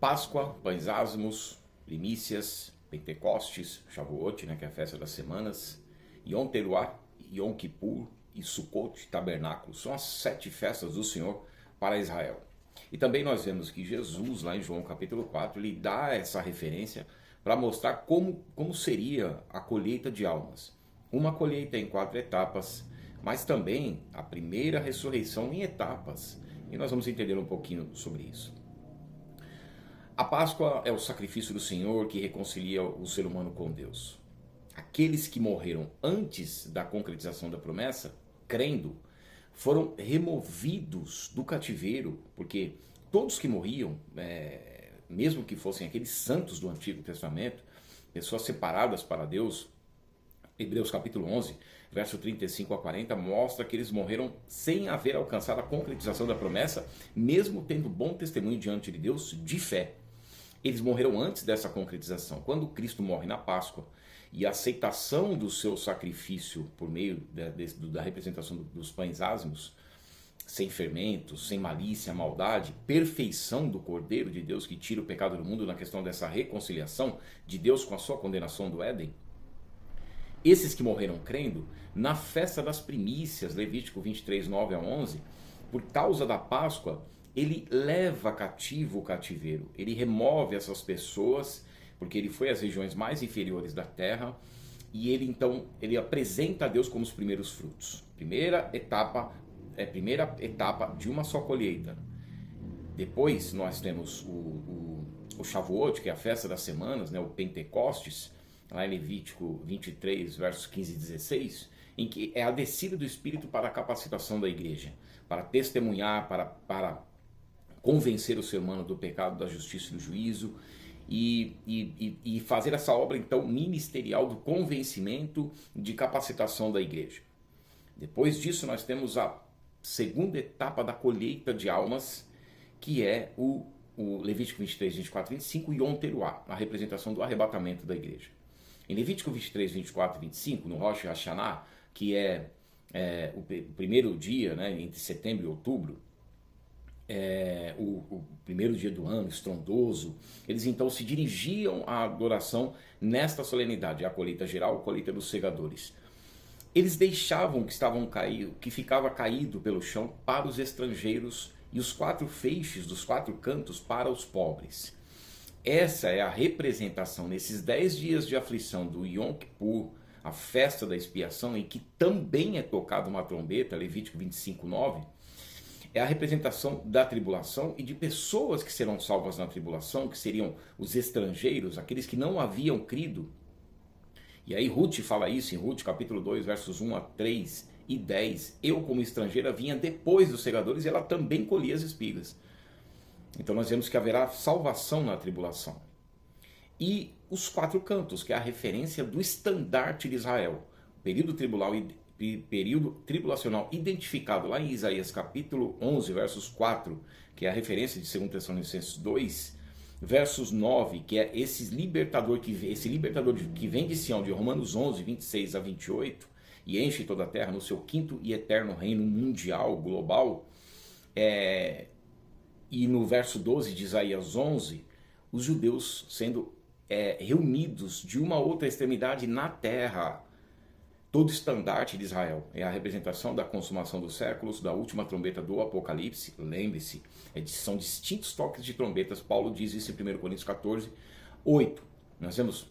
Páscoa, pães ázimos, primícias, Pentecostes, Shavuot, né, que é a festa das semanas, Yom Teruah, Yom Kippur e Sukkot, tabernáculo. São as 7 festas do Senhor para Israel. E também nós vemos que Jesus, lá em João capítulo 4, ele dá essa referência para mostrar como seria a colheita de almas. Uma colheita em 4 etapas, mas também a primeira ressurreição em etapas. E nós vamos entender um pouquinho sobre isso. A Páscoa é o sacrifício do Senhor que reconcilia o ser humano com Deus. Aqueles que morreram antes da concretização da promessa, crendo, foram removidos do cativeiro, porque todos que morriam, mesmo que fossem aqueles santos do Antigo Testamento, pessoas separadas para Deus, Hebreus capítulo 11, verso 35 a 40, mostra que eles morreram sem haver alcançado a concretização da promessa, mesmo tendo bom testemunho diante de Deus de fé. Eles morreram antes dessa concretização. Quando Cristo morre na Páscoa e a aceitação do seu sacrifício por meio da representação dos pães ázimos, sem fermentos, sem malícia, maldade, perfeição do Cordeiro de Deus que tira o pecado do mundo na questão dessa reconciliação de Deus com a sua condenação do Éden, esses que morreram crendo, na festa das primícias, Levítico 23, 9 a 11, por causa da Páscoa, ele leva cativo o cativeiro, ele remove essas pessoas, porque ele foi às regiões mais inferiores da terra, e ele apresenta a Deus como os primeiros frutos. Primeira etapa de uma só colheita. Depois nós temos o Shavuot, que é a festa das semanas, né, o Pentecostes, lá em Levítico 23, versos 15 e 16, em que é a descida do Espírito para a capacitação da igreja, para testemunhar, para convencer o ser humano do pecado, da justiça e do juízo, e fazer essa obra então ministerial do convencimento, de capacitação da igreja. Depois disso nós temos a segunda etapa da colheita de almas, que é o Levítico 23, 24 e 25 e Yom Teruah, a representação do arrebatamento da igreja. Em Levítico 23, 24 e 25, no Rosh Hashanah, que é o primeiro dia, né, entre setembro e outubro, o primeiro dia do ano, estrondoso, eles então se dirigiam à adoração nesta solenidade, a colheita geral, a colheita dos segadores. Eles deixavam que ficava caído pelo chão para os estrangeiros e os 4 feixes dos 4 cantos para os pobres. Essa é a representação nesses 10 dias de aflição do Yom Kippur, a festa da expiação, em que também é tocada uma trombeta, Levítico 25, 9, é a representação da tribulação e de pessoas que serão salvas na tribulação, que seriam os estrangeiros, aqueles que não haviam crido. E aí Ruth fala isso em Ruth capítulo 2, versos 1 a 3 e 10. Eu, como estrangeira, vinha depois dos segadores e ela também colhia as espigas. Então nós vemos que haverá salvação na tribulação. E os 4 cantos, que é a referência do estandarte de Israel. O período tribulacional identificado lá em Isaías capítulo 11, versos 4, que é a referência de 2 Tessalonicenses 2, versos 9, que é esse libertador que vem de Sião, de Romanos 11, 26 a 28, e enche toda a terra no seu 5º e eterno reino mundial, global. E no verso 12 de Isaías 11, os judeus sendo reunidos de uma outra extremidade na terra. Todo estandarte de Israel é a representação da consumação dos séculos, da última trombeta do Apocalipse. Lembre-se, são distintos toques de trombetas. Paulo diz isso em 1 Coríntios 14, 8. Nós vemos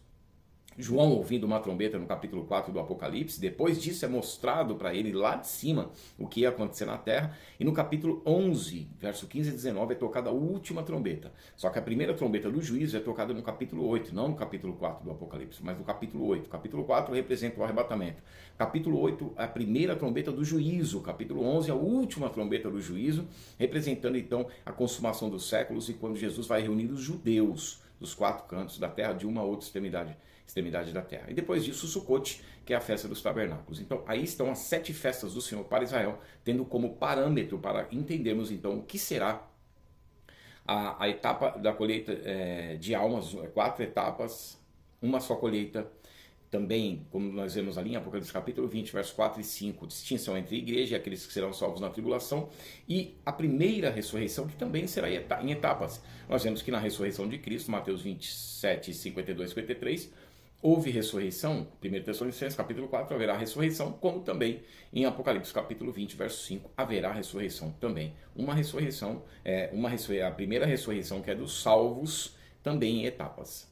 João ouvindo uma trombeta no capítulo 4 do Apocalipse. Depois disso é mostrado para ele lá de cima o que ia acontecer na terra. E no capítulo 11, verso 15 e 19 é tocada a última trombeta. Só que a primeira trombeta do juízo é tocada no capítulo 8, não no capítulo 4 do Apocalipse, mas no capítulo 8. O capítulo 4 representa o arrebatamento. Capítulo 8 é a primeira trombeta do juízo. Capítulo 11 é a última trombeta do juízo, representando então a consumação dos séculos e quando Jesus vai reunir os judeus dos 4 cantos da terra de uma outra extremidade da terra. E depois disso o Sukkot, que é a festa dos tabernáculos. Então aí estão as 7 festas do Senhor para Israel, tendo como parâmetro para entendermos então o que será a etapa da colheita de almas, 4 etapas, uma só colheita, também, como nós vemos ali em Apocalipse capítulo 20, versos 4 e 5, distinção entre a igreja e aqueles que serão salvos na tribulação, e a primeira ressurreição, que também será em etapas. Nós vemos que na ressurreição de Cristo, Mateus 27, 52 e 53, houve ressurreição. 1 Tessalonicenses capítulo 4 haverá ressurreição, como também em Apocalipse capítulo 20, verso 5, haverá ressurreição também. Uma ressurreição, a primeira ressurreição, que é dos salvos, também em etapas.